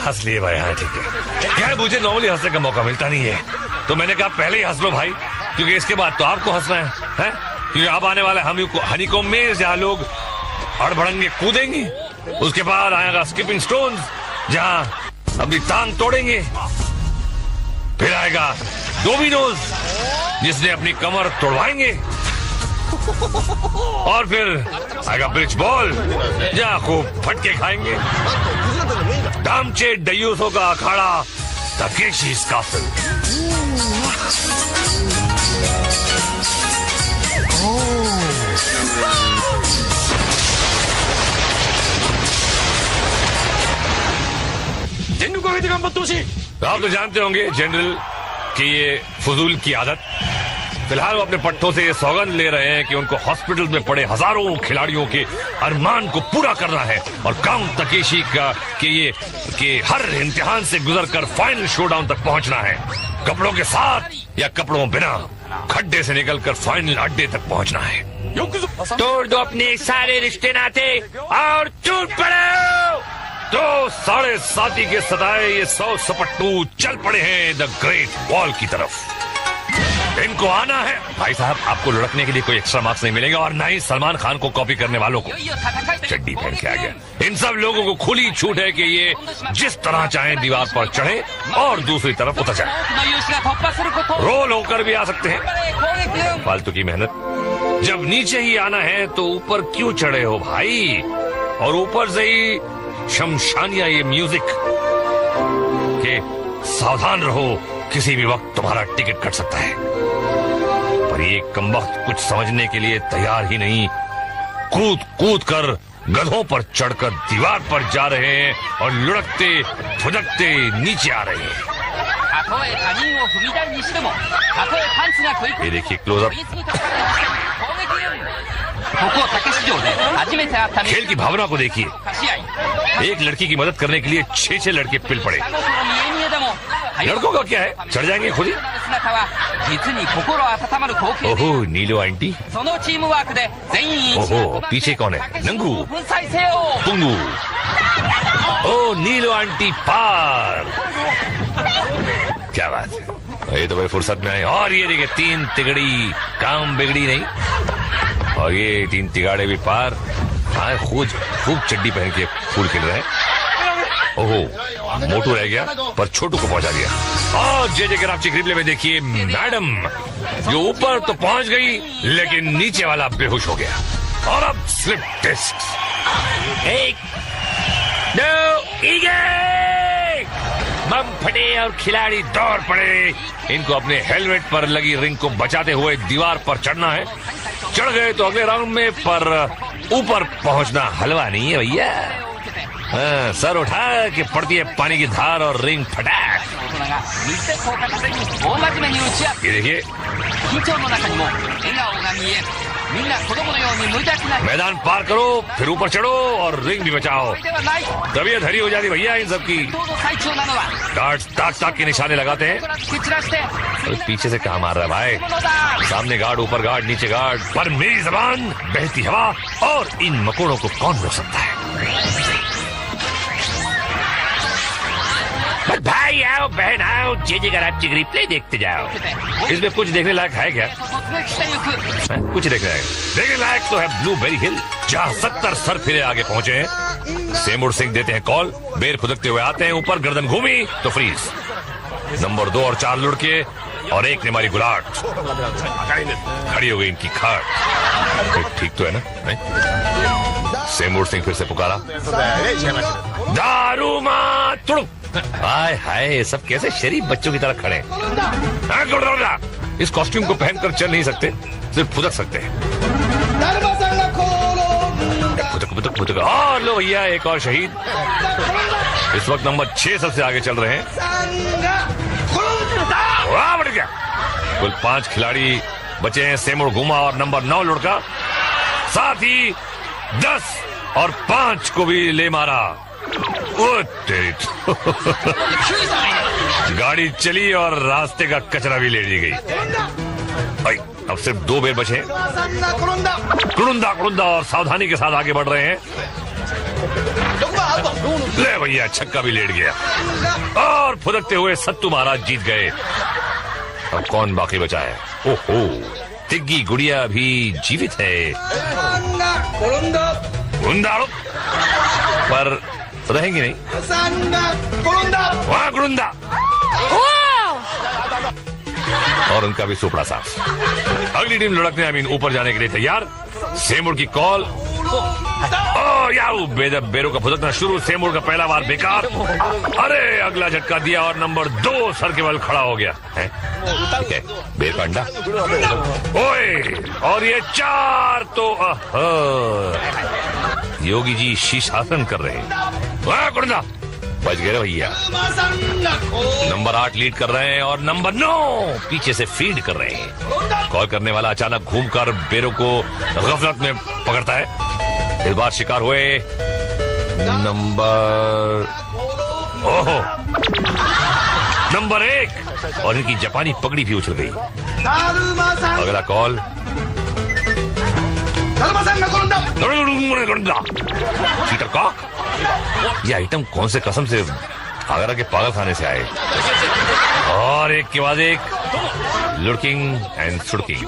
हंस लिए भाई। हाँ ठीक है। खैर मुझे नॉर्मली हंसने का मौका मिलता नहीं है, तो मैंने कहा पहले ही हंस लो भाई, क्योंकि इसके बाद तो आपको हंसना है? क्योंकि अब आने वाला हनीकॉम्ब में जहाँ लोग अड़बड़ंगे कूदेंगे, उसके बाद आएगा स्किपिंग स्टोन्स जहाँ अपनी टांग तोड़ेंगे, फिर आएगा डोमिनोज जिसने अपनी कमर तोड़वाएंगे, और फिर आएगा ब्रिज बॉल जहाँ खूब फटके खाएंगे। दामचे डयूसों का अखाड़ा तकेशी's castle। आप तो जानते होंगे जनरल की ये फजूल की आदत। फिलहाल वो अपने पट्टों से ये सौगंध ले रहे हैं कि उनको हॉस्पिटल में पड़े हजारों खिलाड़ियों के अरमान को पूरा करना है और काउंट तकेशी का कि हर इम्तिहान से गुजरकर फाइनल शोडाउन तक पहुंचना है, कपड़ों के साथ या कपड़ों बिना, खड्डे से निकलकर फाइनल अड्डे तक पहुंचना है। तोड़ दो अपने सारे रिश्ते नाते और टूट पड़ो। तो 7.5 के सताए ये 100 सपट्टू चल पड़े हैं द ग्रेट वॉल की तरफ। इनको आना है। भाई साहब आपको लुढ़कने के लिए कोई एक्स्ट्रा मार्क्स नहीं मिलेगा, और ना ही सलमान खान को कॉपी करने वालों को। चड्डी पहन के आ गया। इन सब लोगों को खुली छूट है कि ये जिस तरह चाहे दीवार पर चढ़े और दूसरी तरफ उतर जाए। रोल होकर भी आ सकते हैं। फालतू की मेहनत। जब नीचे ही आना है तो ऊपर क्यों चढ़े हो भाई? और ऊपर से ही शमशानिया ये म्यूजिक के सावधान रहो, किसी भी वक्त तुम्हारा टिकट कट सकता है। पर ये कमबख्त कुछ समझने के लिए तैयार ही नहीं, कूद कूद कर गधों पर चढ़कर दीवार पर जा रहे हैं और लुढ़कते फुदकते नीचे आ रहे हैं। ये देखिए क्लोजअप। खेल की भावना को देखिए। एक लड़की की मदद करने के लिए 6 लड़के पिल पड़े। लड़कों का क्या है, चढ़ जाएंगे खुद ही। ओहो नीलो आंटी। ओहो पीछे कौन है? नंगू पुंगू। ओ नीलो आंटी पार। क्या बात है, ये तो भाई फुर्सत में आए। और ये देखिए 3 तिगड़ी, काम बिगड़ी नहीं। और ये 3 तिगाड़े भी पार। हाँ खूब चड्डी पहन के फूल खिल रहे हैं। ओहो मोटू रह गया पर छोटू को पहुंचा दिया। और जे कराची क्रिबले में देखिए मैडम, जो ऊपर तो पहुंच गई लेकिन नीचे वाला बेहोश हो गया। और अब स्लिप टेस्ट। 1 2 बम फटे और खिलाड़ी दौड़ पड़े। इनको अपने हेलमेट पर लगी रिंग को बचाते हुए दीवार पर चढ़ना है। चढ़ गए तो अगले राउंड में, पर ऊपर पहुंचना हलवा नहीं है भैया। हाँ, सर उठा के पड़ती है पानी की धार और रिंग फटाक। ये देखिए मैदान पार करो, फिर ऊपर चढ़ो और रिंग भी बचाओ। तबीयत हरी हो जाती भैया इन सब की। गार्ड्स ताक के निशाने लगाते हैं। पीछे से कहाँ मार रहा है भाई? सामने गार्ड, ऊपर गार्ड, नीचे गार्ड। पर मेरी जबान, बहती हवा और इन मकोड़ों को कौन रोक सकता है? भाई आओ बहन आओ, जे कराची रिप्ले देखते जाओ। इसमें कुछ देखने लायक है क्या? कुछ देखने लायक तो है ब्लूबेरी हिल, जहाँ 70 सर फिरे आगे पहुंचे हैं। सेमुर सिंह देते हैं कॉल, बेर फुदकते हुए आते हैं ऊपर, गर्दन घूमी तो फ्रीज। नंबर 2 और 4 लुढ़के और एक ने मारी गुलाट। खड़ी हो गई इनकी खाट। ठीक तो है ना? सेमुर सिंह फिर से पुकारा, दारू मां तुड़ुक। हाय हाय, सब कैसे शरीफ बच्चों की तरह खड़े। इस कॉस्ट्यूम को पहनकर चल नहीं सकते, सिर्फ फुदक सकते हैं। फुदक। और लो भैया एक और शहीद। इस वक्त नंबर 6 सबसे आगे चल रहे हैं। कुल 5 खिलाड़ी बचे हैं, सेमुड़ गुमा और नंबर 9 लुढ़का, साथ ही 10 और 5 को भी ले मारा। ओ तेरी गाड़ी चली और रास्ते का कचरा भी ले ली गई। अब सिर्फ 2 बेर बचे हैं। कुड़ुंदा और सावधानी के साथ आगे बढ़ रहे हैं। ले भैया, छक्का भी लेट गया और फुदकते हुए सत्तू महाराज जीत गए। अब कौन बाकी बचा है? ओहो, तिग्गी गुड़िया भी जीवित है, पर रहेंगी नहीं। वहां गुड़ुंदा और उनका भी सुपड़ा साफ। अगली टीम लुढ़कने ऊपर जाने के लिए तैयार। सेमुड़ की कॉल। बेरो का फुदकना शुरू। सेमुड़ का पहला बार बेकार। अरे अगला झटका दिया और नंबर 2 सर के बल खड़ा हो गया है। ठीक है, बेर का अंडा। ओए, और ये 4 तो योगी जी शीर्षासन कर रहे हैं। गुड़ना बच गए भैया। नंबर 8 लीड कर रहे हैं और नंबर 9 पीछे से फीड कर रहे हैं। कॉल करने वाला अचानक घूमकर बेरों को गफलत में पकड़ता है। इस बार शिकार हुए नंबर 1 और इनकी जापानी पगड़ी भी उछल गई। अगला कॉल। चीटर कॉक। ये आइटम कौन से कसम से आगरा के पागल खाने से आए। और एक के बाद एक लुड़किंग एंड सुड़किंग।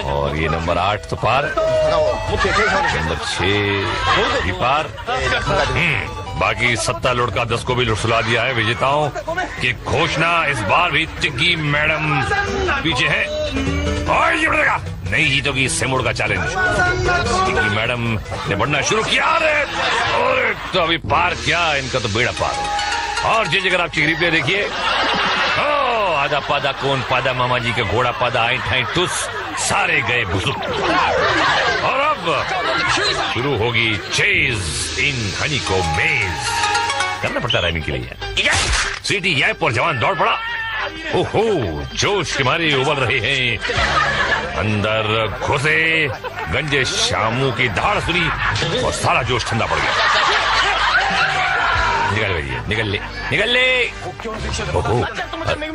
और ये नंबर 8 तो पार, नंबर 6 भी पार। बाकी 7 लुड़का 10 को भी लुड़सुला दिया है। विजेताओं की घोषणा इस बार भी टिग्गी मैडम पीछे है और ये बढ़ेगा। नहीं जीतोगी सेमुड़ का चैलेंज। टिग्गी मैडम ने बढ़ना शुरू किया। और तो अभी पार क्या, इनका तो बेड़ा पार। और जी अगर आप रिप्ले देखिए, आधा पादा कौन पादा, मामा जी के घोड़ा पादा, आई ठाई टुस, सारे गए बुजुर्ग। और अब शुरू होगी चेज इन हनी को मेज। करना पड़ता राइमिंग के लिए। सीटी गैप और जवान दौड़ पड़ा। ओहो, जोश के मारे उबल रहे हैं। अंदर घुसे, गंजे शामू की धाड़ सुनी और सारा जोश ठंडा पड़ गया। निकल भैया, निकल ले। ओहो,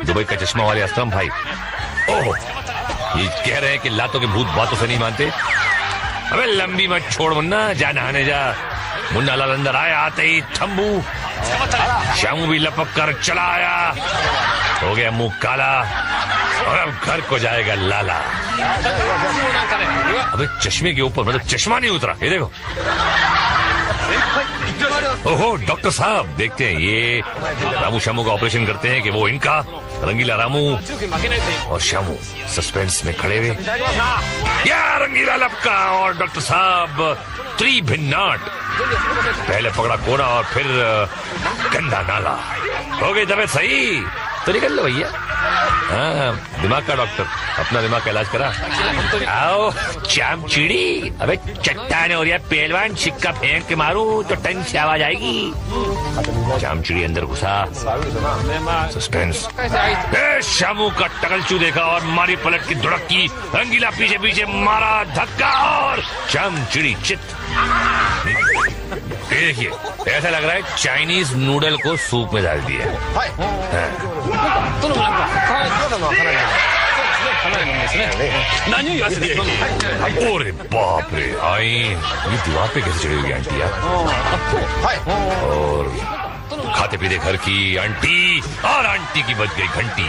दुबई का चश्मा वाले असलम भाई। ओहो, ये कह रहे हैं कि लातों के भूत बातों से नहीं मानते। अबे लंबी मत छोड़ मुन्ना, जा नहाने जा। मुन्ना लाल अंदर आया, आते ही थम्बू शामू भी लपक कर चला आया। हो गया मुंह काला और अब घर को जाएगा लाला। अबे चश्मे के ऊपर मतलब चश्मा नहीं उतरा, ये देखो। ओहो, डॉक्टर साहब देखते हैं ये रामू शामू का ऑपरेशन करते हैं कि वो इनका। रंगीला रामू और शामू सस्पेंस में खड़े हुए। या रंगीला लपका और डॉक्टर साहब त्रिभिन्नाट। पहले पकड़ा कोना और फिर गंदा नाला। हो गई तबीयत सही तो निकल लो भैया। हाँ, दिमाग का डॉक्टर, अपना दिमाग का इलाज करा। आओ चाम चिड़ी। अबे चट्टान हो रहा पहलवान, सिक्का फेंक के मारू तो टंग से आवाज आएगी। चाम चिड़ी अंदर घुसा। सस्पेंस। शामू का टकलचू देखा और मारी पलट की धुड़क की। रंगीला पीछे पीछे मारा धक्का और चाम चिड़ी चित। देखिए, ऐसा लग रहा है चाइनीज नूडल को सूप में डाल दिया। अरे बाप रे, आई ये दीवार पे कैसे चढ़ी हुई आंटी यार। और खाते पीते घर की आंटी और आंटी की बज गई घंटी।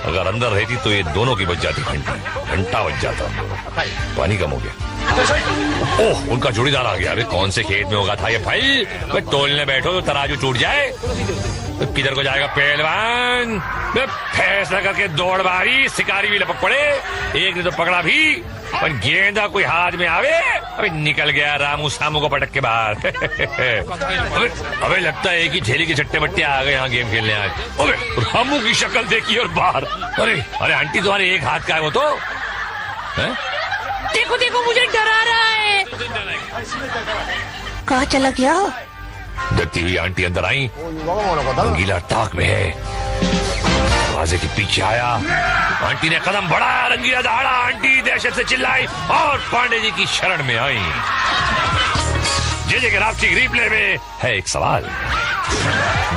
अगर अंदर रहती तो ये दोनों की बज जाती घंटी, घंटा बज जाता। पानी कम हो गया। ओह, उनका जोड़ीदार आ गया। अबे कौन से खेत में होगा था ये भाई। तोलने बैठो तो तराजू टूट जाए। किधर को जाएगा पहलवान। फैसला करके दौड़ मारी, शिकारी भी लपक पड़े। एक ने तो पकड़ा भी, पर गेंदा कोई हाथ में आवे अबे निकल गया रामू सामू को पटक के बाहर। अबे लगता है कि झेली के चट्टे बट्टे आ गए यहाँ गेम खेलने आज। अबे रामू की शक्ल देखी और बाहर। अरे आंटी तुम्हारे एक हाथ का है वो तो है? देखो देखो मुझे डरा रहा है। कहाँ चला गया? डरती हुई आंटी अंदर आई। गीला ताक में है। दरवाजे के पीछे आया। आंटी ने कदम बढ़ाया, रंगीला दहाड़ा आंटी दहशत से चिल्लाई और पांडे जी की शरण में आई। जे के राफ्टिंग रिप्ले में है एक सवाल,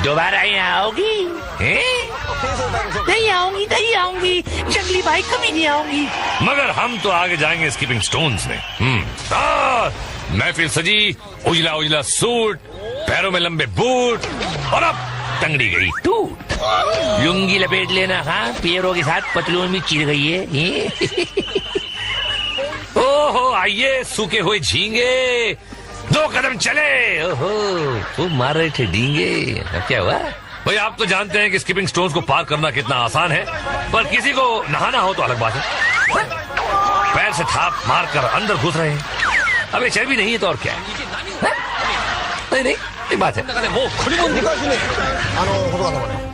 दोबारा यहाँ आओगी? नहीं आऊंगी, नहीं आऊंगी, जंगली भाई कभी नहीं आऊंगी। मगर हम तो आगे जाएंगे स्कीपिंग स्टोन्स में। महफिल सजी, उजला उजला सूट, पैरों में लंबे बूट और अब टंगड़ी गई टूट। लुंगी लपेट लेना, हाँ, पैरों के साथ पतलून में चिर गई है। ओहो आइए सूखे हुए झींगे, 2 कदम चले। ओहो वो मार रहे थे डींगे। अब क्या हुआ भाई? आप तो जानते हैं कि स्कीपिंग स्टोन्स को पार करना कितना आसान है, पर किसी को नहाना हो तो अलग बात है। पैर से थाप मारकर अंदर घुस रहे हैं। अबे चर्बी नहीं है तो और क्या है? नहीं नहीं एक बात है।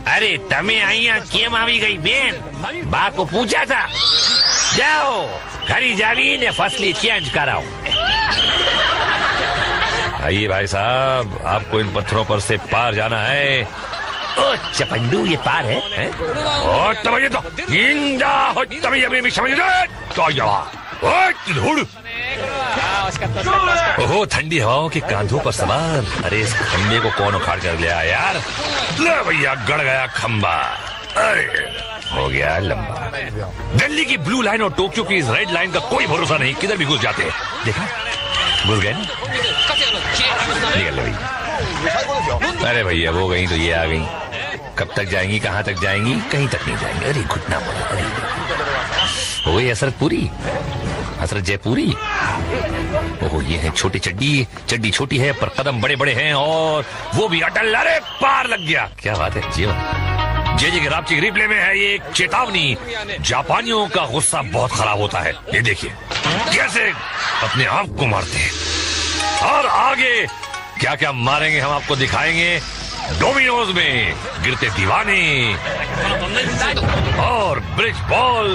अरे तमे अहियां केम આવી गई बेन? बा को पूछा था, जाओ घरी जावी ने फसली चेंज कराओ। आइए भाई साहब, आपको इन पत्थरों पर से पार जाना है। ओ चपंडू, ये पार है? और तभी तो इंदा हो, तभी अभी भी समझ गए तो धूड़। ओहो ठंडी हवाओं के कांधों पर सवार। अरे इस खंबे को कौन उखाड़ कर लिया यार? ले भैया, गड़ गया खंबा। अरे हो गया लंबा। दिल्ली की ब्लू लाइन और टोक्यो की इस रेड लाइन का कोई भरोसा नहीं, किधर भी घुस जाते हैं। देखा, घुस गए। निकल भैया। अरे भैया वो गई तो ये आ गई। कब तक जाएंगी, कहाँ तक जाएंगी? कहीं तक नहीं जाएंगे। अरे घुटना बोला। अरे हो गई हसरत पूरी, हसरत जयपुरी। ओहो ये है छोटी चड्डी, चड्डी छोटी है पर कदम बड़े बड़े हैं और वो भी अटल। अरे पार लग गया, क्या बात है। जीवन जे के राफ्टिंग रिप्ले में है ये एक चेतावनी। जापानियों का गुस्सा बहुत खराब होता है। ये देखिए कैसे अपने आप को मारते हैं। और आगे क्या क्या मारेंगे हम आपको दिखाएंगे। डोमिनोज में गिरते दीवाने और ब्रिज बॉल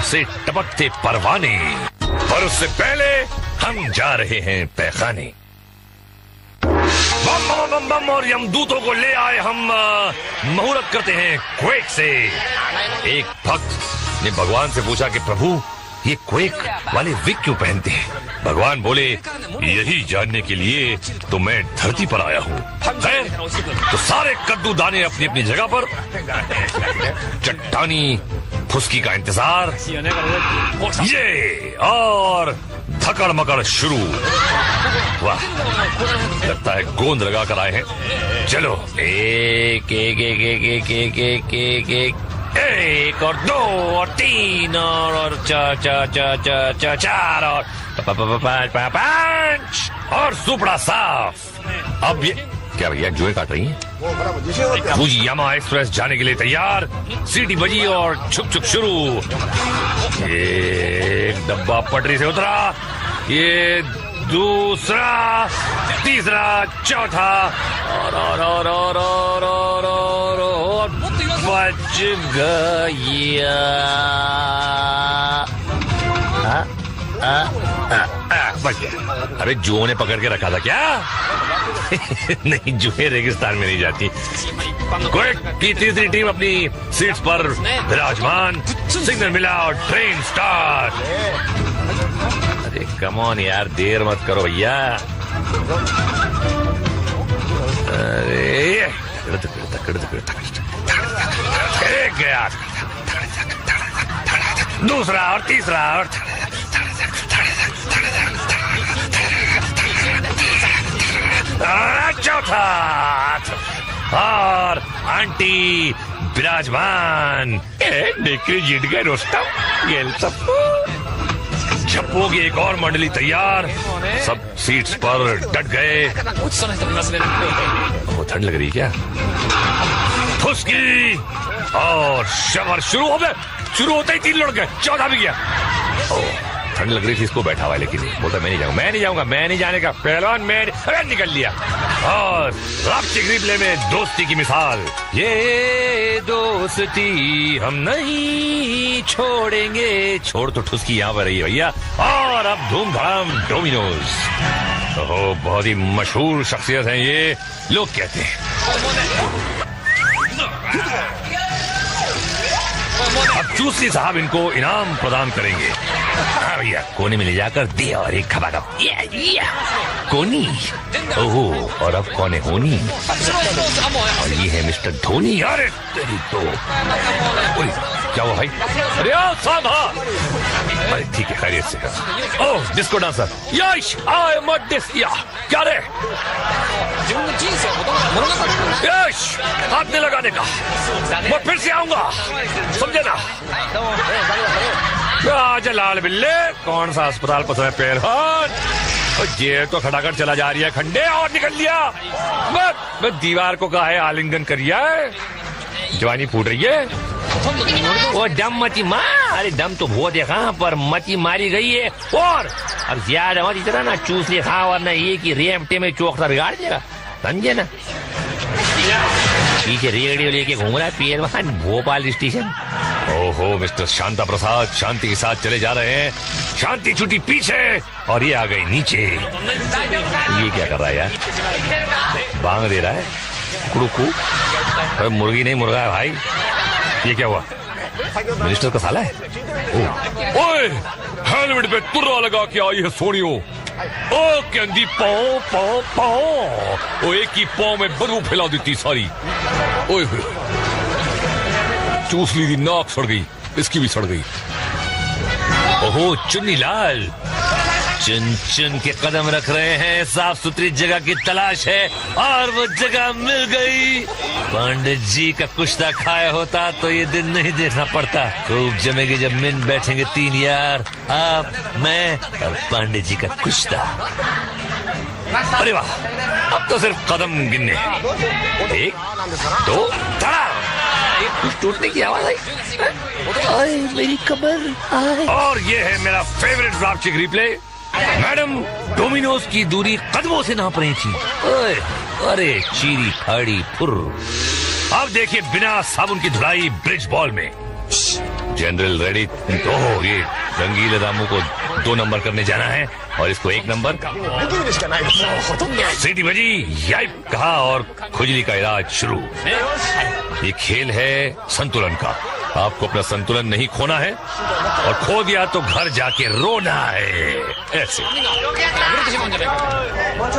से टपकते परवाने। पर उससे पहले हम जा रहे हैं पैखाने। बम बम बम बम और यमदूतों को ले आए हम। मुहूर्त करते हैं क्वेक से। एक भक्त ने भगवान से पूछा कि प्रभु ये क्वेक वाले विग क्यों पहनते हैं? भगवान बोले यही जानने के लिए तो मैं धरती पर आया हूँ। तो सारे कद्दू दाने अपनी अपनी जगह पर। चट्टानी फुसकी का इंतजार, ये और धकड़ मकड़ शुरू। वाह, लगता है गोंद लगा कर आए हैं। चलो एक एक एक एक एक एक एक एक एक एक और 2 और 3 और 4 और 5 और सुपड़ा साफ। अब ये क्या भैया जुए काट रही हैं? फुजियामा एक्सप्रेस जाने के लिए तैयार। सीटी बजी और छुक छुक शुरू। एक डब्बा पटरी से उतरा, ये दूसरा, तीसरा, चौथा और बच गया। बच गया। अरे जुओं ने पकड़ के रखा था क्या? नहीं, जुए रेगिस्तान में नहीं जाती। क्वेक की तीसरी टीम अपनी सीट्स पर विराजमान। सिग्नल मिला और ट्रेन स्टार्ट। अरे कम ऑन यार, देर मत करो भैया। अरे एक गया, दूसरा और तीसरा और चौथा और आंटी विराजमान। निकली जीत गए रोस्टम। ये सब झप्पो की एक और मंडली तैयार। सब सीट्स पर डट गए। वो ठंड लग रही क्या? फुसकी और शवर शुरू हो गए। शुरू होते ही 3 लड़ गए, 14 भी गया। ठंड लग रही थी इसको, बैठा हुआ लेकिन बोलता मैं नहीं जाऊंगा, मैं नहीं जाऊंगा, मैं नहीं जाने का। पहलवान मैं निकल लिया। और राफ्टिंग रिप्ले में दोस्ती की मिसाल। ये दोस्ती हम नहीं छोड़ेंगे। छोड़ तो ठुसकी यहाँ पर रही है भैया। और अब धूमधाम डोमिनोज। ओहो बहुत ही मशहूर शख्सियत है ये, लोग कहते हैं। चूसली साहब इनको इनाम प्रदान करेंगे। हाँ भैया, कोने में ले जाकर दे और एक खबा दो। कोनी, ओहो, और अब कौन है होनी? और ये है मिस्टर धोनी। अरे तेरी तो, क्या हुआ भाई? अरे साहब, अरे ठीक है, खैरियत से। ओह, डिस्को डांसर, यश, आई मत डिस, या क्या रे? यश, हाथ नहीं लगाने का, मैं फिर से आऊंगा, समझे ना? आजा लाल बिल्ले, कौन सा अस्पताल पसंद है पहलवान? ये तो खड़ाकर चला जा रही है खंडे, और निकल लिया। मैं दीवार को कहा है आलिंगन करिया है, जवानी फूट रही है। वो दम मती मार, अरे दम तो बहुत देखा पर मती मारी गई है। और अब ज्यादा मत इतना ना चूस ले खा, वरना ये कि रेमटे में चौकसा बिगाड़ देगा, समझे ना? पीछे रेडियो लेके घूम रहा है पहलवान भोपाल स्टेशन। ओहो मिस्टर शांता प्रसाद शांति के साथ चले जा रहे हैं, शांति छुट्टी पीछे और ये आ गई नीचे। ये क्या कर रहा है यार? बांग दे रहा है, कुड़ुकू। अरे मुर्गी नहीं मुर्गा है भाई। ये क्या हुआ? मिनिस्टर का साला है? ओए, हेलमेट पे तुर्रा लगा के आई है सोनियो। ओ कहती पाओ पाओ पाओ, ओ एक ही पाओ में बदबू फैला देती सारी। ओए चूस ली थी, नाक सड़ गई, इसकी भी सड़ गई। ओहो चुन्नी लाल, चुन चुन के कदम रख रहे हैं, साफ सुथरी जगह की तलाश है और वो जगह मिल गई। पंडित जी का कुश्ता खाया होता तो ये दिन नहीं देखना पड़ता। खूब जमेगी जब मिल बैठेंगे तीन यार, आप, मैं और पंडित जी का कुश्ता। अरे वाह, अब तो सिर्फ कदम गिनने। एक, दो, धड़ा, कुछ टूटने की आवाज आई, मेरी कमर। और ये है मेरा favourite drastic replay. Madam Domino's की दूरी कदमों से नाप रही थी। अरे चीरी फाड़ी फुर। अब देखिए बिना साबुन की धुलाई ब्रिज बॉल में। General ready. ओह, ये रंगीले रामू को 2 नंबर करने जाना है और इसको 1 नंबर। सीटी बजी, याइप कहा और खुजली का इलाज शुरू। ये खेल है संतुलन का। आपको अपना संतुलन नहीं खोना है और खो दिया तो घर जाके रोना है। ऐसे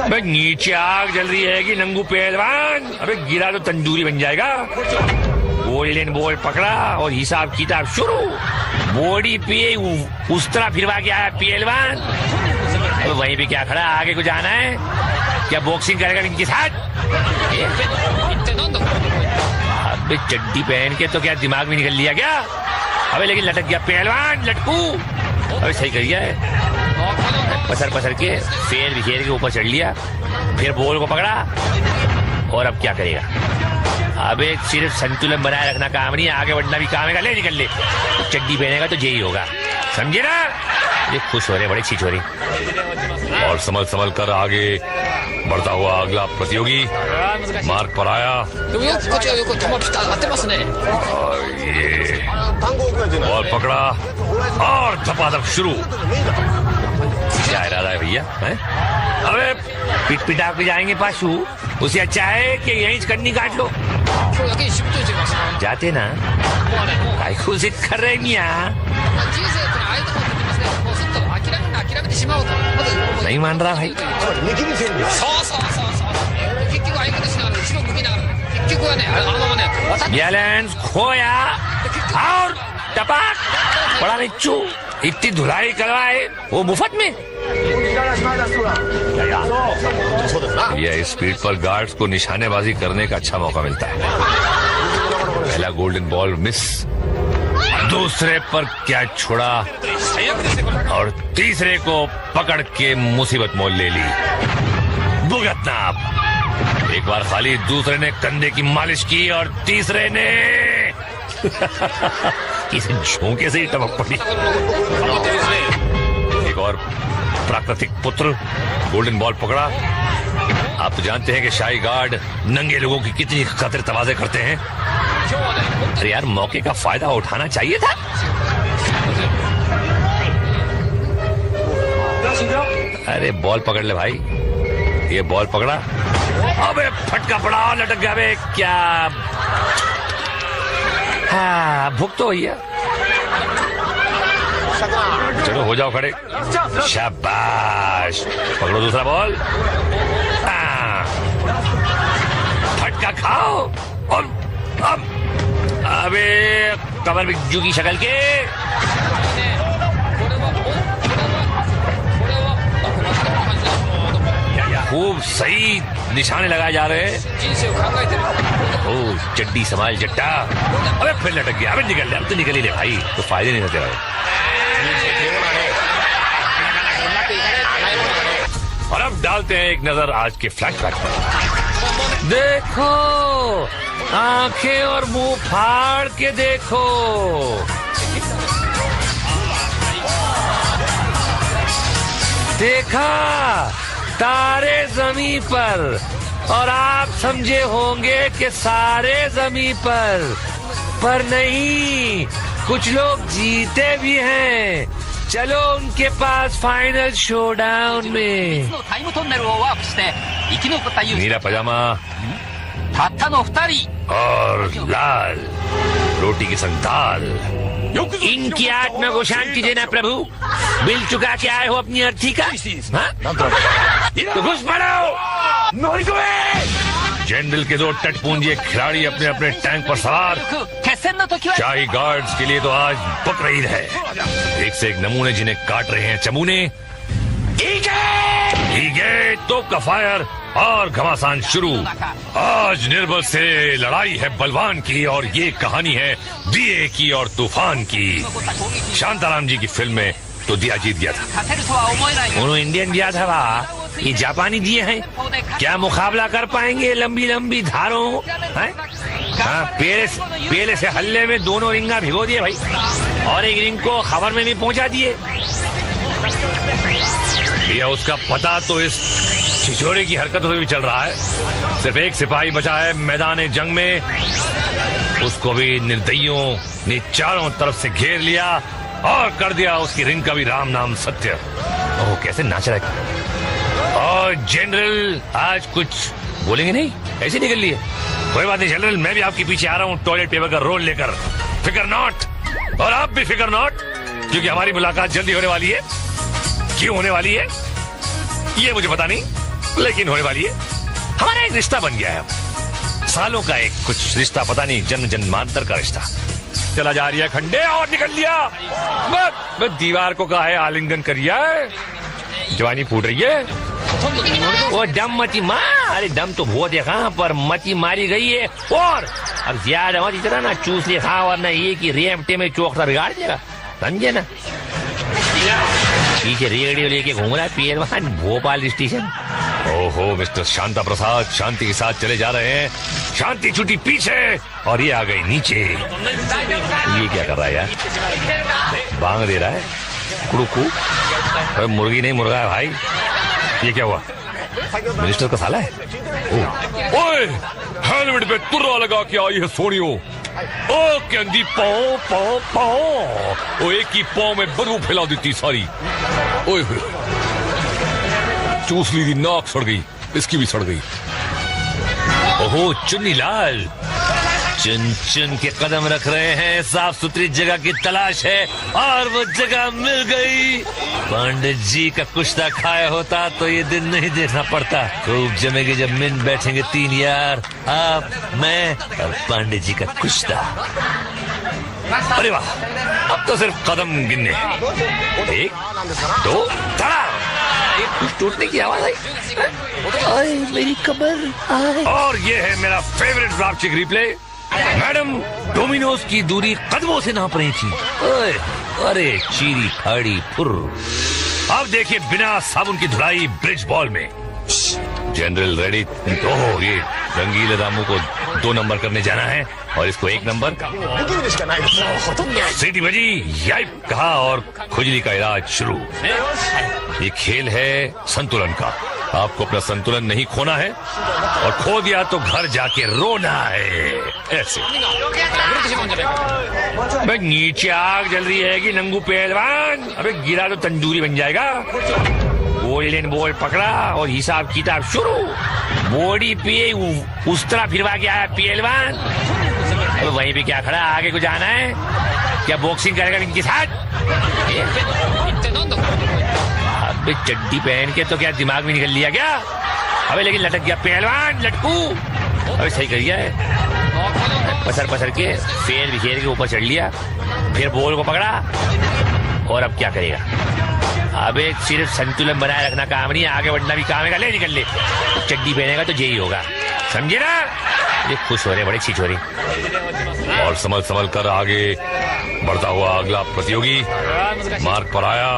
भाई, नीचे आग जल रही है कि नंगू पहलवान? अबे गिरा तो तंदूरी बन जाएगा। गोल्डन बॉल पकड़ा और हिसाब किताब शुरू। बॉडी पे उस तरह फिरवा के आया पहलवान। तो वहीं पे क्या खड़ा, आगे को जाना है क्या? बॉक्सिंग करेगा इनके साथ? अबे चड्डी पहन के तो क्या दिमाग में निकल लिया क्या? अबे लेकिन लटक गया पहलवान, लटकू। अबे सही कर गया है, पसर पसर के फेर बिखेर के ऊपर चढ़ लिया, फिर बॉल को पकड़ा। और अब क्या करेगा? अबे सिर्फ संतुलन बनाए रखना काम नहीं, आगे बढ़ना भी काम है। ले निकल ले, चड्डी पहनेगा तो यही होगा, समझे ना? ये खुश हो रहे, बड़े छिछोरी। और संभल संभल कर आगे बढ़ता हुआ अगला प्रतियोगी मार्ग पर आया। और ये बॉल पकड़ा और धपाधप शुरू। क्या इरादा है भैया? अबे पिट पिटा के जाएंगे पाशु, उसे अच्छा है कि यहीं कन्नी काट लो। जाते ना, काय खुशी कर रहे मियां? नहीं मान रहा भाई। बैलेंस खोया और टपाक बड़ा निच्चू। इतनी धुलाई करवाए वो मुफ्त में। यह स्पीड पर गार्ड्स को निशानेबाजी करने का अच्छा मौका मिलता है। पहला गोल्डन बॉल मिस, दूसरे पर कैच छोड़ा और तीसरे को पकड़ के मुसीबत मोल ले ली। भुगतना आप। एक बार खाली, दूसरे ने कंधे की मालिश की और तीसरे ने किसी झोंके से ही टपक पड़ी। एक और प्राकृतिक पुत्र गोल्डन बॉल पकड़ा। आप तो जानते हैं कि शाही गार्ड नंगे लोगों की कितनी खतर तवाज़े करते हैं। अरे यार, मौके का फायदा उठाना चाहिए था। अरे बॉल पकड़ ले भाई। ये बॉल पकड़ा, अबे फटका पड़ा, लटक गया। अबे क्या भूख तो भैया। चलो हो जाओ खड़े। शाबाश, पकड़ो दूसरा बॉल। फटका खाओ और अब अबे कमर बिज्जू की शक्ल के। खूब सही निशाने लगाए जा रहे हैं। ओ चड्डी संभाल जट्टा। अबे फिर लटक गया। अबे निकल ले, अब तो निकल ही ले भाई, तो फायदे नहीं होते रहे। और अब डालते हैं एक नजर आज के फ्लैशबैक पर। देखो, आंखें और मुंह फाड़ के देखो। देखा तारे जमीन पर, और आप समझे होंगे कि सारे जमीन पर नहीं, कुछ लोग जीते भी हैं। चलो उनके पास फाइनल शोडाउन में। नीला पजामा और लाल रोटी की संग दाल। इनकी आत्मा को शांति देना प्रभु। बिल चुका के आए हो अपनी अर्थी का। तो घुस पड़ो। जनरल के दो टटपूंजे खिलाड़ी अपने अपने टैंक पर सवार। शाही गार्ड्स के लिए तो आज बकरीद है। एक से एक नमूने जिन्हें काट रहे हैं चमूने। तोप का फायर और घमासान शुरू। आज निर्बल से लड़ाई है बलवान की, और ये कहानी है दिए की और तूफान की। शांताराम जी की फिल्म में तो दिया जीत गया था। उन्होंने इंडियन दिया था। वाह, ये जापानी दिए हैं। क्या मुकाबला कर पाएंगे लंबी लंबी धारों? हाँ, पेले से हल्ले में दोनों रिंगा भिगो दिए भाई, और एक रिंग को खबर में भी पहुंचा दिए। ये उसका पता तो इस छिछोरे की हरकतों से भी चल रहा है। सिर्फ एक सिपाही बचा है मैदान जंग में, उसको भी निर्दयियों ने चारों तरफ से घेर लिया और कर दिया उसकी रिंग का भी राम नाम सत्य। ओह, कैसे नाच रहा है। और जनरल आज कुछ बोलेंगे नहीं, ऐसे निकल लिए। कोई बात नहीं जनरल, मैं भी आपके पीछे आ रहा हूँ टॉयलेट पेपर का रोल लेकर। फिकर नॉट, और आप भी फिकर नॉट, क्योंकि हमारी मुलाकात जल्दी होने वाली है। क्यों होने वाली है ये मुझे पता नहीं, लेकिन होने वाली है। हमारा एक रिश्ता बन गया है, सालों का एक कुछ रिश्ता, पता नहीं जन्म जन्मांतर का रिश्ता। चला जा रही है खंडे और निकल लिया। बस दीवार को कहा है आलिंगन करिए, जवानी फूट रही है। वो दम मती मार। अरे दम तो बहुत है कहाँ पर, मती मारी गई है। और अब ज्यादा मत इतना ना चूस ले खा, वरना ये कि रेमटे में चौकसा बिगाड़ देगा, समझे ना। पीछे रेडियो लेके घूम रहा है पहलवान भोपाल स्टेशन। ओहो मिस्टर शांता प्रसाद शांति के साथ चले जा रहे हैं। शांति छुट्टी पीछे और ये आ गई नीचे। ये क्या कर रहा है यार, बांग दे रहा है कुड़ुकू। मुर्गी नहीं मुर्गा है भाई। ये क्या हुआ, मिनिस्टर का साला है। ओए हेलमेट पे तुर्रा लगा के आई है सोनियो। ओ कैंडी पाओ पाओ पाओ। ओ एक ही पाओ में बदबू फैला देती सारी। ओए चूस ली थी, नाक सड़ गई, इसकी भी सड़ गई। ओहो चुन्नी लाल, चुन चुन के कदम रख रहे हैं। साफ सुथरी जगह की तलाश है और वो जगह मिल गई। पंडित जी का कुश्ता खाया होता तो ये दिन नहीं देखना पड़ता। खूब जमेंगे जब मिल बैठेंगे तीन यार, आप मैं और पंडित जी का कुश्ता। अरे वाह, अब तो सिर्फ कदम गिनने। एक दो धड़ा, कुछ टूटने की आवाज आई। मेरी कमर। और ये है मेरा favourite drastic replay. Madam Domino's की दूरी कदमों से नाप रही थी। ओए, अरे चीरी फाड़ी फुर। अब देखिए बिना साबुन की धुलाई ब्रिज बॉल में। General ready. ओह ये रंगीले रामू को 2 नंबर करने जाना है और इसको 1 नंबर। सीटी बजी, याइप कहा और खुजली का इलाज शुरू। ये खेल है संतुलन का। आपको अपना संतुलन नहीं खोना है, और खो दिया तो घर जाके रोना है। ऐसे भाई नीचे आग जल रही है कि नंगू पहलवान। अबे गिरा तो तंदूरी बन जाएगा। गोल्डन बॉल पकड़ा और हिसाब किताब शुरू। बॉडी पे उस तरह फिरवा के आया पहलवान। तो वहीं पे क्या खड़ा, आगे को जाना है क्या? बॉक्सिंग करेगा इनके साथ? अबे चड्डी पहन के तो क्या दिमाग में निकल लिया क्या? अबे लेकिन लटक गया पहलवान, लटकू। अबे सही कर गया है, पसर पसर के फेर बिखेर के ऊपर चढ़ लिया, फिर बॉल को पकड़ा। और अब क्या करेगा? अबे सिर्फ संतुलन बनाए रखना काम नहीं, आगे बढ़ना भी काम है। ले निकल ले, चड्डी पहनेगा तो यही होगा, समझे ना? ये खुश हो रहे बड़े छिछोरे। और संभल संभल कर आगे बढ़ता हुआ अगला प्रतियोगी मार्ग पर आया।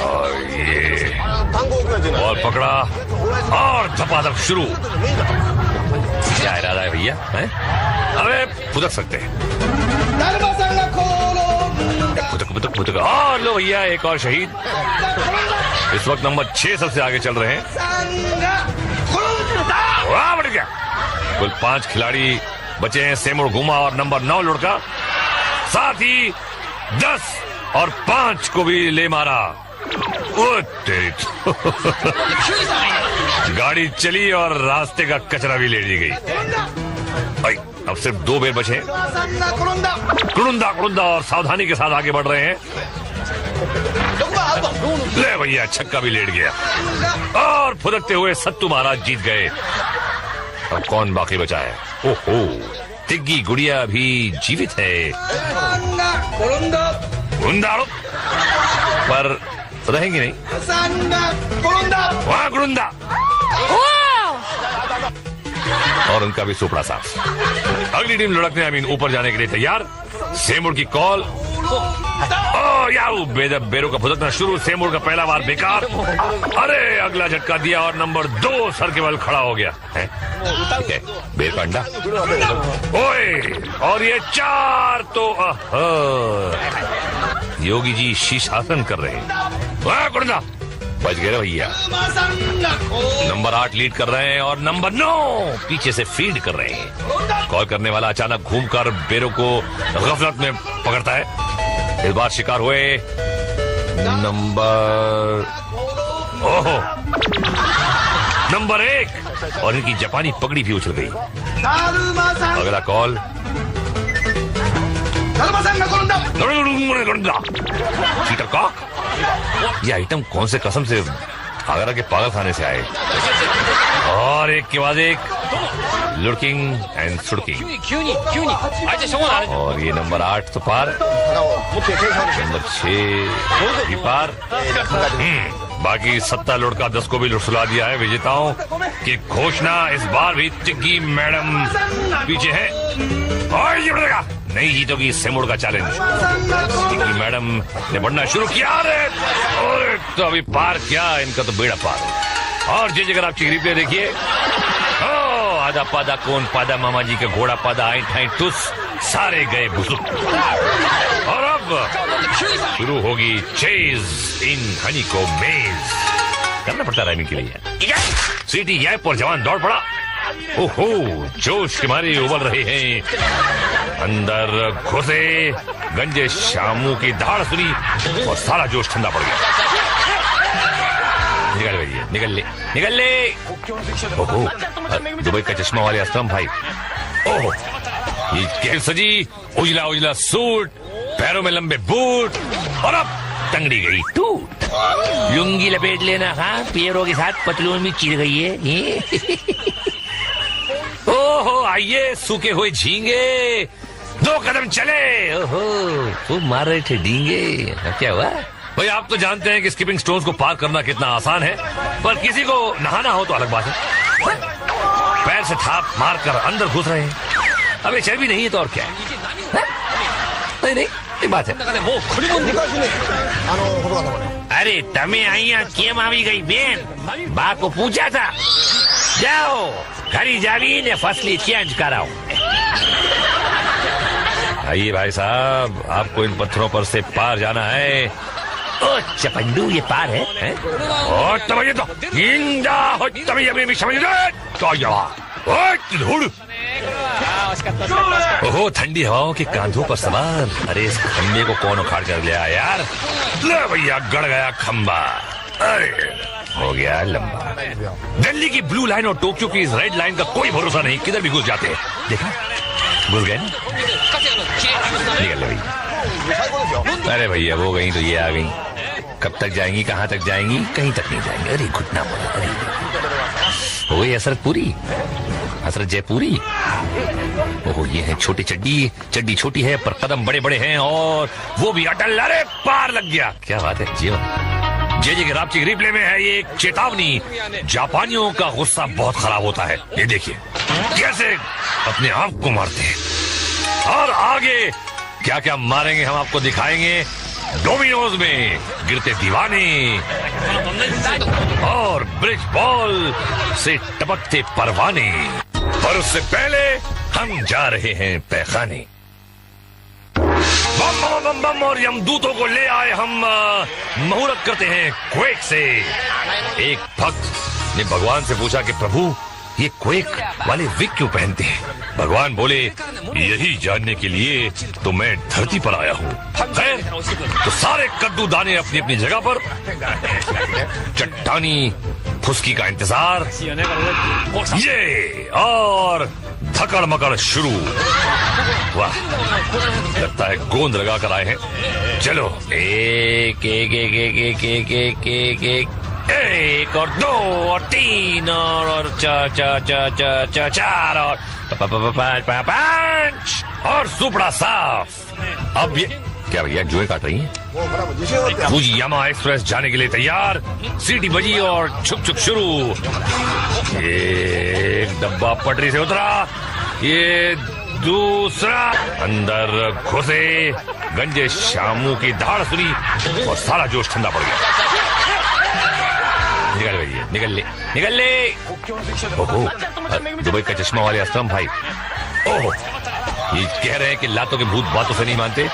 और ये बॉल पकड़ा और धपाधप शुरू। क्या इरादा है भैया? अबे फुदक सकते हैं, फुदक फुदक। और लो भैया, एक और शहीद। इस वक्त नंबर 6 सबसे आगे चल रहे हैं। वाह बढ़ गया। कुल 5 खिलाड़ी बचे हैं, सेमुर गुमा और नंबर 9 लुढ़का। साथ ही 10 और 5 को भी ले मारा। ओ तेरी गाड़ी चली और रास्ते का कचरा भी ले ली गई। भाई अब सिर्फ 2 बेर बचे। कुड़ुंदा कुड़ुंदा और सावधानी के साथ आगे बढ़ रहे हैं। ले भैया, छक्का भी लेट गया और फुदकते हुए सत्तू महाराज जीत गए। अब कौन बाकी बचा है? ओहो, तिग्गी गुड़िया भी जीवित है। गुंदारो पर रहेंगी नहीं। वहां गुंदा और उनका भी सुपड़ा साफ। अगली टीम लुढ़कने ऊपर जाने के लिए तैयार। सेमुर की कॉल। याऊ बेरो का फुदकना शुरू। सेमुर का पहला बार बेकार। अरे अगला झटका दिया और नंबर 2 सर के बल खड़ा हो गया है। बेर का अंडा। ओए, और ये 4 तो योगी जी शीर्षासन कर रहे हैं। वाह गुंडा, बच गए भैया। नंबर 8 लीड कर रहे हैं और नंबर 9 पीछे से फीड कर रहे हैं। कॉल करने वाला अचानक घूमकर बेरो को गफलत में पकड़ता है। इस बार शिकार हुए नंबर 1 और इनकी जापानी पगड़ी भी उछल गई। अगला कॉल। चीटर कॉक, ये आइटम कौन से कसम से आगरा के पागल खाने से आए? और एक के बाद एक लुड़किंग एंड सुड़किंग। और ये नंबर 8 तो पार, नंबर 6 भी पार। बाकी 7 लुड़का 10 को भी लुड़सुला दिया है। विजेताओं की घोषणा इस बार भी टिग्गी मैडम पीछे है। और ये बढ़ेगा, नहीं जीतोगी सेमुर का चैलेंज। टिग्गी मैडम ने बढ़ना शुरू किया। अरे तो अभी पार क्या, इनका तो बेड़ा पार। और जी अगर आप चिगरी पे देखिए, आधा पादा कौन पादा मामा जी का घोड़ा पादा आई ठाई टुस सारे गए भुसुक। और अब शुरू होगी चेज इन हनी को मेज। करना पड़ता राइमिंग के लिए। सीटी गैप और जवान दौड़ पड़ा। ओहो, जोश के मारे उबल रहे हैं। अंदर घुसे, गंजे शामू की धाड़ सुनी और सारा जोश ठंडा पड़ गया। निकल भैया, निकल ले, निकल ले। ओहो, दुबई का चश्मा वाले असलम भाई। ओहो, ये केल सजी, उजला उजला सूट, पैरों में लंबे बूट और अब टंगड़ी गई टूट। लुंगी लपेट लेना। हाँ, पैरों के साथ पतलून भी चिढ़ गई है। ओहो, आइए सूखे हुए झींगे, 2 कदम चले। ओहो, वो मार रहे थे डींगे। क्या हुआ भाई? आप तो जानते हैं कि स्किपिंग स्टोन्स को पार करना कितना आसान है, पर किसी को नहाना हो तो अलग बात है। पैर से थाप मारकर अंदर घुस रहे हैं। अब ये चर्बी नहीं है तो और क्या है? नहीं नहीं, एक बात है। अरे तमें आइया केम आवी गई बेन? बा को पूछा था, जाओ घरी जावी ने फसली चेंज कराओ। आइए भाई साहब, आपको इन पत्थरों पर से पार जाना है। ओ चपंडू, ये पार है? और तभी तो इंदा हो, तभी अभी भी समझ रहे तो धूड़। ओहो, ठंडी हवाओं के कांधों पर सवार। अरे इस खंबे को कौन उखाड़ कर लिया यार? ले भैया, गड़ गया खंबा। अरे हो गया लंबा। दिल्ली की ब्लू लाइन और टोक्यो की इस रेड लाइन का कोई भरोसा नहीं, किधर भी घुस जाते हैं। देखा, घुस गए ना। निकल ले भैया। अरे भैया वो गई तो ये आ गई। कब तक जाएंगी, कहाँ तक जाएंगी? कहीं तक नहीं जाएंगे। अरे घुटना बोला। अरे हो गई हसरत पूरी, हसरत जयपुरी। ओहो ये है छोटी चड्डी, चड्डी छोटी है पर कदम बड़े बड़े हैं और वो भी अटल। अरे पार लग गया, क्या बात है जीवन। जे के रापची रिप्ले में है ये एक चेतावनी। जापानियों का गुस्सा बहुत खराब होता है। ये देखिए कैसे अपने आप को मारते हैं। और आगे क्या क्या मारेंगे हम आपको दिखाएंगे। डोमिनोज में गिरते दीवाने और ब्रिज बॉल से टपकते परवाने। पर उससे पहले हम जा रहे हैं पैखाने। बम बम बम बम और यमदूतों को ले आए हम मुहूर्त करते हैं क्वेक से। एक भक्त ने भगवान से पूछा कि प्रभु ये क्वेक वाले विग क्यों पहनते हैं? भगवान बोले यही जानने के लिए तो मैं धरती पर आया हूँ। तो सारे कद्दू दाने अपनी अपनी जगह पर, चट्टानी फुसकी का इंतजार, ये और धकड़ मकड़ शुरू। वाह, लगता है गोंद लगा कर आए हैं। चलो एक एक एक एक एक एक एक एक एक एक और दो और तीन और चार और पांच और सुपड़ा साफ। अब ये क्या भैया जुए काट रही हैं? फुजियामा एक्सप्रेस जाने के लिए तैयार। सीटी बजी और छुक छुक शुरू। एक डब्बा पटरी से उतरा, ये दूसरा अंदर घुसे। गंजे शामू की धाड़ सुनी और सारा जोश ठंडा पड़ गया। निकल भैया, निकल ले, निकल ले। ओहो, दुबई का चश्मा वाले असलम भाई। ओहो, ये कह रहे हैं कि लातों के भूत बातों से नहीं मानते।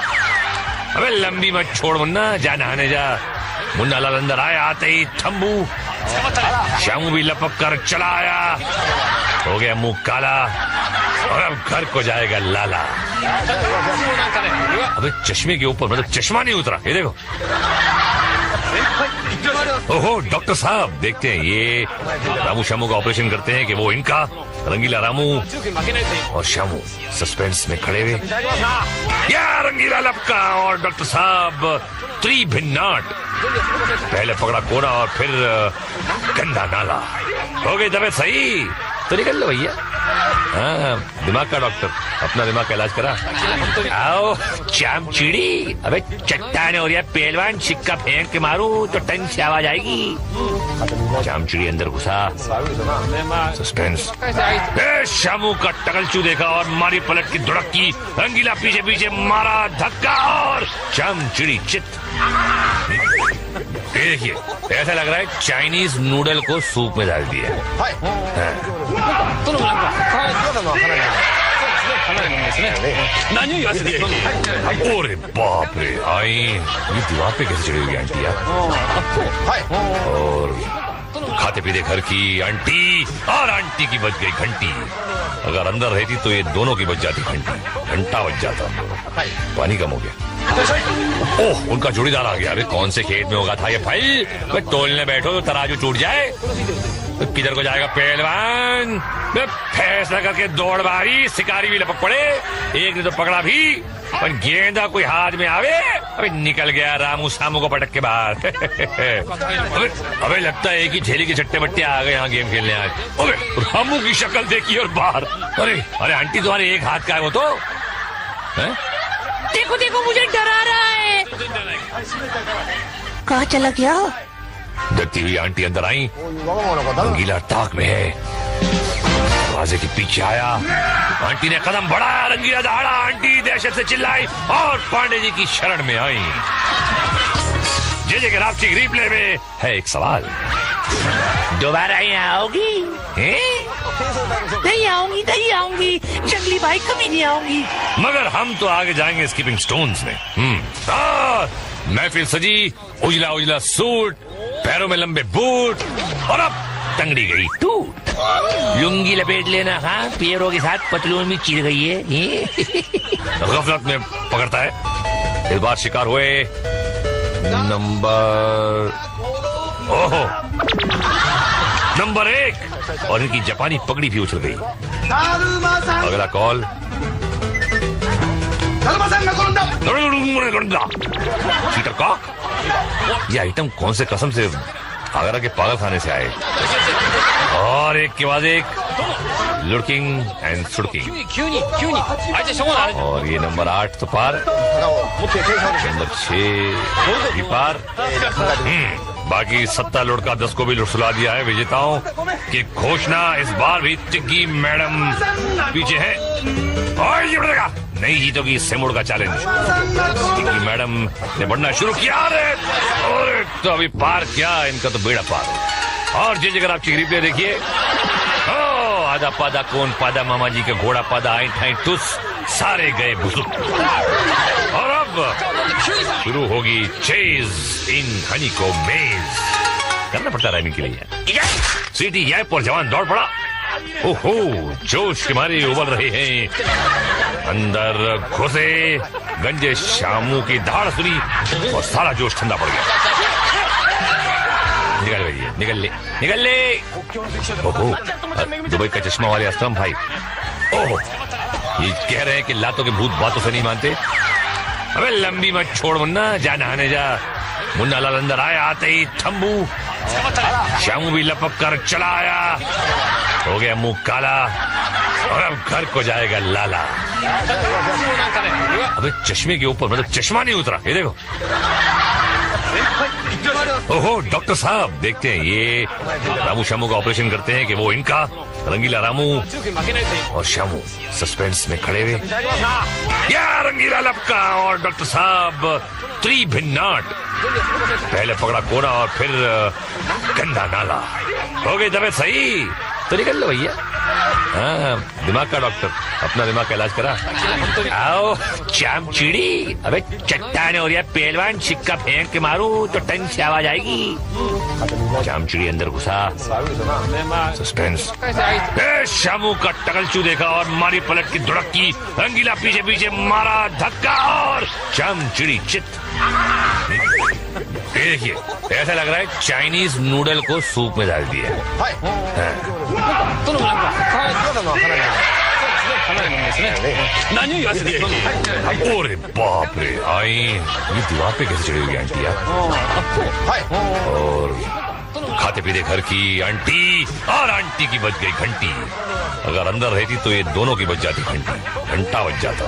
अबे लंबी मत छोड़ मुन्ना, जा नहाने जा। मुन्ना लाल अंदर आया, आते ही थम्बू शामू भी लपक कर चला आया। हो गया मुंह काला और अब घर को जाएगा लाला। अबे चश्मे के ऊपर मतलब चश्मा नहीं उतरा। ये देखो, ओहो डॉक्टर साहब देखते हैं ये रामू शामू का ऑपरेशन करते हैं कि वो इनका। रंगीला रामू और शामू सस्पेंस में खड़े हुए। या रंगीला लपका और डॉक्टर साहब त्रिभिन्नाट। पहले पकड़ा कोना और फिर गंदा नाला। हो गई तबीयत सही तो निकल लो भैया। हाँ, दिमाग का डॉक्टर, अपना दिमाग का इलाज करा। आओ चाम चिड़ी। अबे चट्टान हो रहा पहलवान, सिक्का फेंक के मारू तो टन से आवाज आएगी। चाम चिड़ी अंदर घुसा। सस्पेंस। शामू का टकलचू देखा और मारी पलट की धुड़की। रंगीला पीछे पीछे मारा धक्का और चाम चिड़ी चित। देखिए ऐसा लग रहा है चाइनीज नूडल को सूप में डाल दिया। अरे बाप रे, आई ये दीवार पे कैसे चढ़ी हुई आंटी यार। और खाते पीते घर की आंटी और आंटी की बज गई घंटी। अगर अंदर रहती तो ये दोनों की बज जाती घंटी, घंटा बज जाता। पानी कम हो गया। ओह उनका जोड़ीदार आ गया। अरे कौन से खेत में होगा था ये भाई? तोलने बैठो तो तराजू टूट जाए। किधर को जाएगा पहलवान? फैसला करके दौड़ मारी, शिकारी भी लपक पड़े। एक ने तो पकड़ा भी, पर गेंदा कोई हाथ में आवे अबे निकल गया रामू सामू को पटक के बाहर। अबे लगता है कि झेली के चट्टे बट्टे आ गए यहाँ गेम खेलने आज। अबे रामू की शक्ल देखी और बाहर। अरे अरे आंटी तुम्हारे एक हाथ का है वो तो है? देखो देखो मुझे डरा रहा है। कहाँ चला गया? डरती हुई आंटी अंदर आई। रंगीला ताक में है, दरवाजे के पीछे आया। आंटी ने कदम बढ़ाया, रंगीला दहाड़ा। आंटी दहशत से चिल्लाई और पांडे जी की शरण में आई। जे के रापची रिप्ले में है एक सवाल, दोबारा यहाँ आओगी? नहीं आऊंगी, नहीं आऊंगी, जंगली भाई कभी नहीं आऊंगी। मगर हम तो आगे जाएंगे स्कीपिंग स्टोन्स में। महफिल सजी, उजला उजला सूट, पैरों में लंबे बूट और अब टंगड़ी गई टूट। लुंगी लपेट लेना। हाँ, पैरों के साथ पतलून में चिर गई है। गफलत में पकड़ता है। इस बार शिकार हुए नंबर ओहो, नंबर 1 और इनकी जापानी पगड़ी भी उछल गई। अगला कॉल। चीटर कॉक, ये आइटम कौन से कसम से आगरा के पागल खाने से आए? और एक के बाद एक लुड़किंग एंड सुड़किंग। और ये नंबर 8 तो पार, नंबर 6 भी पार। बाकी 7 लुड़का 10 को भी लुटसुला दिया है विजेताओं की घोषणा। इस बार भी टिग्गी मैडम पीछे है और ये बढ़ेगा, नहीं जीतोगी सिमुड़ का चैलेंज। टिग्गी मैडम ने बढ़ना शुरू किया और तो अभी पार क्या, इनका तो बेड़ा पार। और जी अगर आप रिप्ले देखिए, आधा पादा कौन पादा मामा जी का घोड़ा पादा आई ठाई टुस सारे गए बुजुर्ग। और अब शुरू होगी चेज इन हनी को मेज। करना पड़ता राइमिंग के लिए। सीटी गैप और जवान दौड़ पड़ा। ओहो, जोश के मारे उबल रहे हैं। अंदर घुसे, गंजे शामू की धाड़ सुनी और सारा जोश ठंडा पड़ गया। निकल भैया, निकल ले। ओहो, दुबई का चश्मा वाले असलम भाई। ओहो, ये कह रहे हैं कि लातों के भूत बातों से नहीं मानते। अबे लंबी मत छोड़ मुन्ना, जा नहाने जा। मुन्ना लाल अंदर आया, आते ही थम्बू शामू भी लपक कर चला आया। हो गया मुंह काला और अब घर को जाएगा लाला। अबे चश्मे के ऊपर मतलब चश्मा नहीं उतरा, ये देखो। ओहो, डॉक्टर साहब देखते हैं ये रामू शामू का ऑपरेशन करते हैं कि वो इनका। रंगीला रामू और शामू सस्पेंस में खड़े हुए। या रंगीला लपका और डॉक्टर साहब त्रिभिन्नाट। पहले पकड़ा कोना और फिर गंदा नाला। हो गई तबीयत सही तो निकल लो भैया। हाँ, दिमाग का डॉक्टर, अपना दिमाग का इलाज करा। आओ चाम चिड़ी। अबे चट्टान हो रहा पहलवान, सिक्का फेंक के मारू तो टन से आवाज आएगी। चाम चिड़ी अंदर घुसा। सस्पेंस। शामू का टकलचू देखा और मारी पलट की धुड़क की। रंगीला पीछे पीछे मारा धक्का और चाम चिड़ी चित। देखिए ऐसा लग रहा है चाइनीज नूडल को सूप में डाल दिया। अरे बाप रे, आई ये दीवार पे कैसे चढ़ी हुई आंटी यार। और खाते पीते घर की आंटी, और आंटी की बज गई घंटी। अगर अंदर रहती तो ये दोनों की बज जाती घंटी, घंटा बज जाता।